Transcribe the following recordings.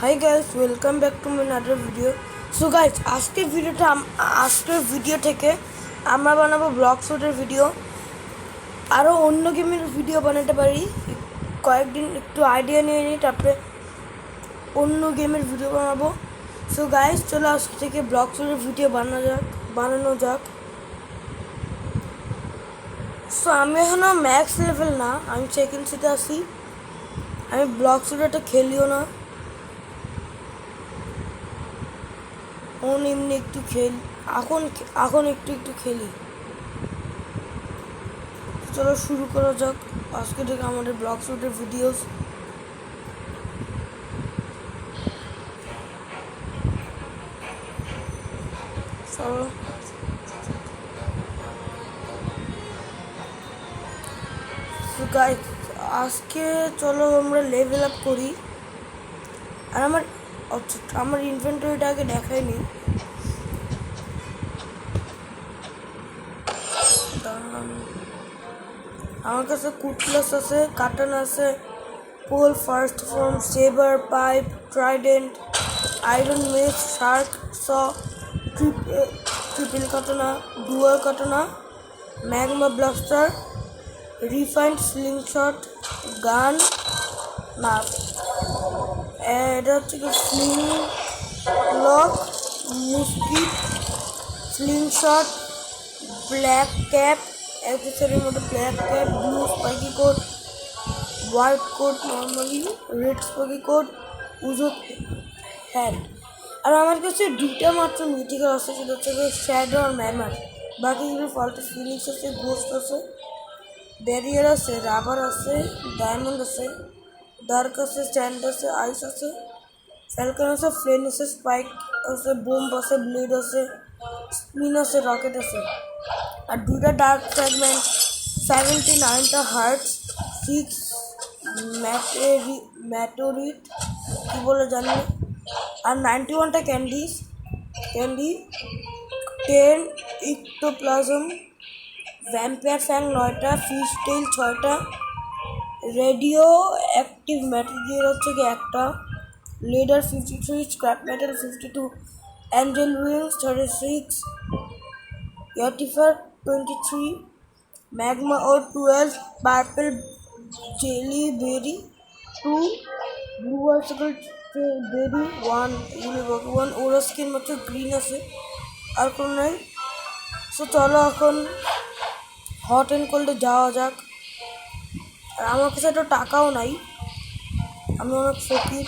Hi guys, welcome back to my another video. So guys, আজকের video থেকে আমরা বানাবো ব্লক শুটের ভিডিও। আরও অন্য গেমের ভিডিও বানাতে পারি, কয়েকদিন একটু আইডিয়া নিয়ে নিই, তারপরে অন্য গেমের ভিডিও বানাবো। সো গাইস, চলো আজকে থেকে ব্লক শুটের ভিডিও বানানো যাক। সো আমি এখনও ম্যাক্স লেভেল না, আমি সেকেন্ড সিটে আসি। আমি ব্লক শুটারটা খেলিও না, এমনি একটু খেলি, এখন একটু খেলি। চলো শুরু করা যাক আজকে থেকে আমাদের ব্লক শুটের ভিডিওস। চলো গাইস, আজকে চলো আমরা লেভেল আপ করি। আর আমার ইনভেন্টরিটা আগে দেখাইনি। আমার কাছে কুটলাস আছে, কাটান আছে, pole, first form, saber, pipe, trident, iron mace, shark, saw, triple katana, dual katana, magma blaster, refined slingshot, gun, না এটা হচ্ছে কি sling lock, musket, slingshot, black cap, অ্যাক্সেসরির মধ্যে black cap, blue spiky coat, white coat normally, red spiky coat, উজো hand. আর আমার কাছে দুইটা মাত্র মিথিক্যাল আছে, সেটা হচ্ছে শ্যাডো আর ম্যামার। বাকিগুলো ফাল্টু ফিনিক্স আছে, গোস্ট আছে, ব্যারিয়ার আছে, রাবার আছে, ডায়মন্ড আছে, ডার্ক আছে, স্ট্যান্ড আছে, আইস আছে, ফ্যালকন আছে, ফ্লেন আছে, স্পাইক আছে, বোম্ব আছে, ব্লেড আছে, স্পিন আছে, রকেট আছে। আর দুইটা ডার্ক ফ্র্যাগমেন্ট, 79টা হার্টস, 6 ম্যাটোরিট কী বলে জানি, আর 91টা ক্যান্ডি, 10 ইক্টোপ্লাজম, ভ্যাম্পায়ার ফ্যাং 9টা, ফিশ টেইল 6টা, রেডিও অ্যাক্টিভ ম্যাটেরিয়াল হচ্ছে কি একটা, leather 53, scrap metal 52, angel wings 36, yeti fur 23, magma ore 12, purple jelly berry 2, blue article berry 1, এগুলো 1, ওরা স্কিন মাত্র গ্রিন আছে, আর কোনো নাই। সো চলো এখন হট অ্যান্ড কোল্ডে যাওয়া যাক। আর আমার কাছে একটা টাকাও নাই, আমি অনেক ফকির।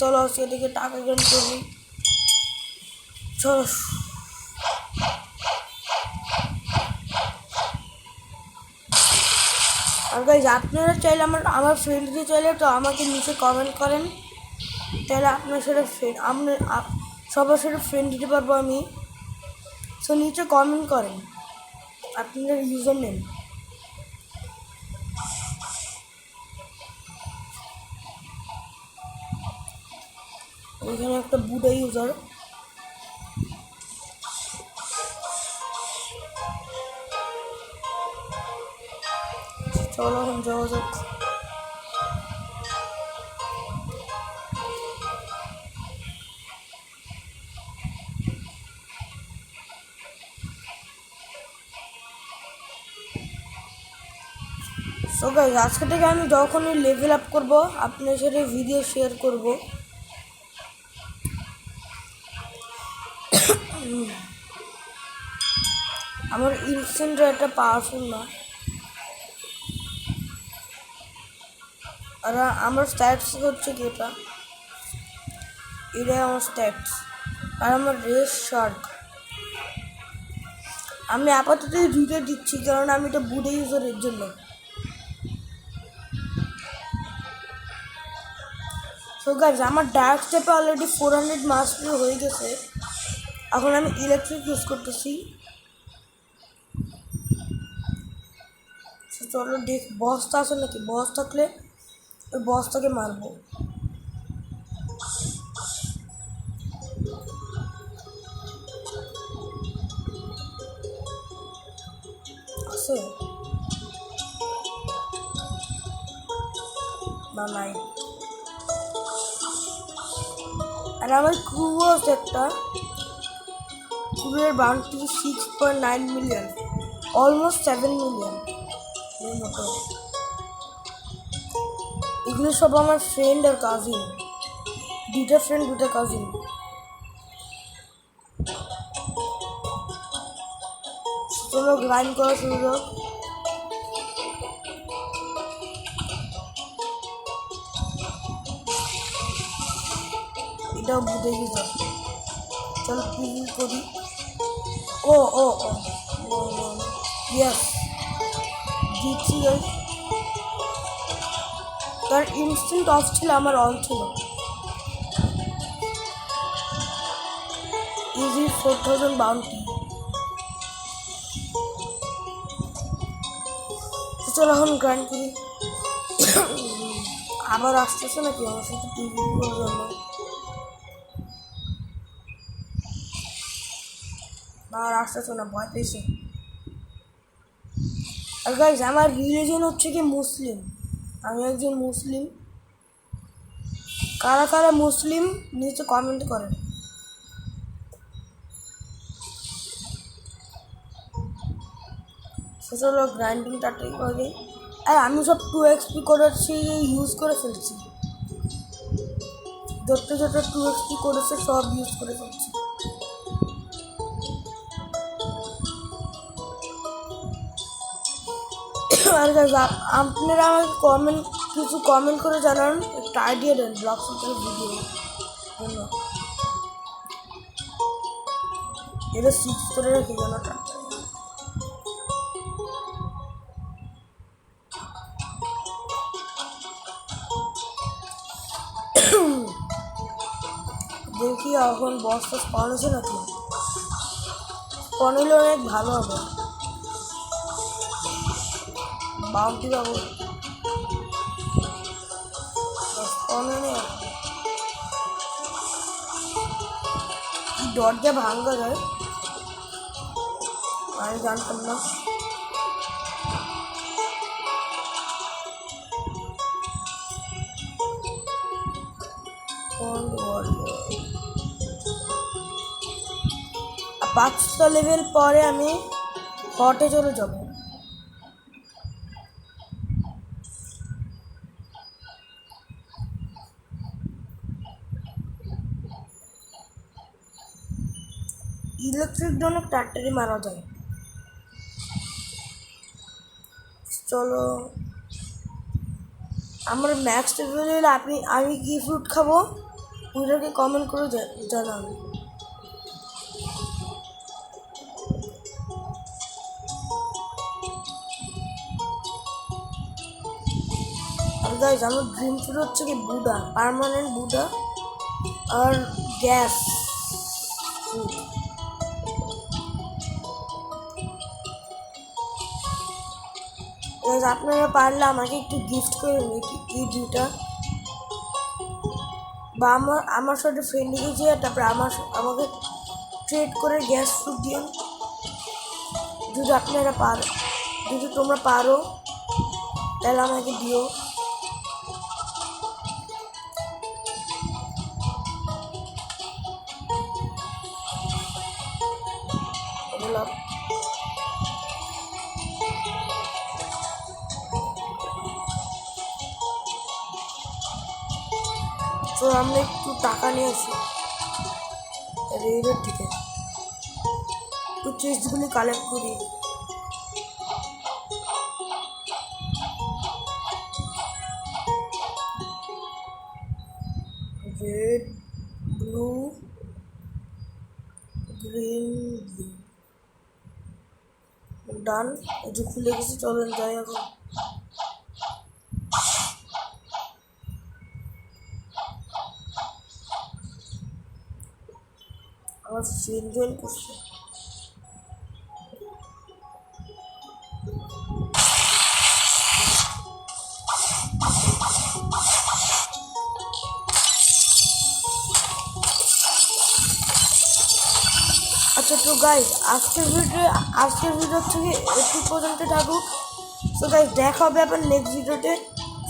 চলো আজকে থেকে টাকা গেন করবি। চলো আর গাইজ, আপনারা চাইলে আমার ফ্রেন্ডকে চাইলে তো আমাকে নিচে কমেন্ট করেন, তাহলে আপনার সাথে সবার সাথে ফ্রেন্ড দিতে পারবো আমি। সো নিচে কমেন্ট করেন আপনাদের ইউজার নেম। ওইখানে একটা বুড়া ইউজার। চলো এখন যাওয়া যাক। সো গাইজ, আজকে থেকে আমি যখনই লেভেল আপ করবো আপনার সাথে ভিডিও শেয়ার করব। আমার ইনস্ট্যান্ট একটা পাওয়ারফুল না, আর আমার স্ট্যাটস হচ্ছে কি এটাই আমার স্ট্যাটস। আর আমার রেস শার্ক। আমি আপাতত দুইটা দিচ্ছি কারণ আমি এটা বুড়ে ইউজারের জন্য। সো গাইজ, আমার ডার্ক স্টেপে অলরেডি 400 মাস্টার হয়ে গেছে। এখন আমি ইলেকট্রিক ইউজ করতেছি। চলো বসটা আছে নাকি, বস থাকলে ওই বসটাকে মারবো। আছে না, নাই। আর আমার ক্রুও আছে একটা, ক্রুয়ের বাউন্টি 6.9 মিলিয়ন, অলমোস্ট 7 মিলিয়ন এর মতো। এগুলো সব আমার ফ্রেন্ড আর কাজিন, দুটা ফ্রেন্ড দুটা কাজিন। চলো গ্রাইন্ড করা শুরু হোক। এটাও বুঝে গেছে, চলো প্রিভিউ করি। ও ও ও ইয়েস, জিতছি গাইস। তার ইনস্ট্যান্ট অফ ছিল, আমার অন ছিল। Easy 4000 bounty. চলো এখন গ্রাইন্ড করি। আবার আসতেছে নাকি আমার সাথে প্রিভিউ করার জন্য? না আর আসতেছে না, ভয় পেয়েছে। আর গাইজ আমার রিলিজন হচ্ছে কি মুসলিম, আমি একজন মুসলিম। কারা কারা মুসলিম নিচে কমেন্ট করেন। চলো গ্রাইন্ডিং তাড়াতাড়ি করে। আর আমি সব 2 XP করেছি, ইউজ করে ফেলছি। যত যত 2 XP করেছে সব ইউজ করে ফেলছি। আর আপনারা আমাকে কিছু কমেন্ট করে জানান, একটা আইডিয়া দেন ব্লগ শুটের ভিডিও জন্য। এটা 6 করে রেখে জানাটা। দেখি এখন বসটা স্পন আছে নাকি, স্পন হলে অনেক ভালো হবে, বাউন্টি পাবো। স্পন হলে দরজা ভাঙা যায়, আমি জানতাম না। আর 5টা লেভেল পরে আমি হটে চলে যাব। ইলেকট্রিক অনেক তাড়াতাড়ি মারা যায়। চলো আমার ম্যাক্স লেভেল হলে আমি কি ফ্রুট খাবো ওইটাকে কমেন্ট করে জানান। আর গাইজ আমার ড্রিম ফ্রুট হচ্ছে কি বুডা, পার্মানেন্ট বুডা আর গ্যাস ফ্রুট। আপনারা পারলে আমাকে একটু গিফট করে এই দুটা, বা আমার সাথে ফ্রেন্ডে গিয়ে তারপরে আমাকে ট্রেড করে গ্যাস ফ্রুট দিন। যদি আপনারা যদি তোমরা পারো তাহলে আমাকে দিও। তো আমরা একটু টাকা নিয়ে আসি রেডের থেকে, একটু চেস্টগুলি কালেক্ট করি। রেড, ব্লু, গ্রিন, ডান। এই যে খুলে গেছে, চলেন যাই এখন। আমার ফ্রেন্ড জয়েন করছে। আচ্ছা তো গাইজ আজকের ভিডিও থেকে একটু পর্যন্ত থাকুক। সো গাইজ দেখা হবে আবার নেক্সট ভিডিওতে।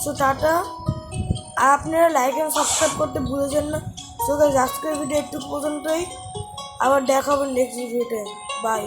So tata. আর আপনারা লাইক এন্ড সাবস্ক্রাইব করতে ভুলে যান না। সো গাইস আজকের ভিডিও একটু পর্যন্তই, আবার দেখা হবে নেক্সট ভিডিওতে। বাই।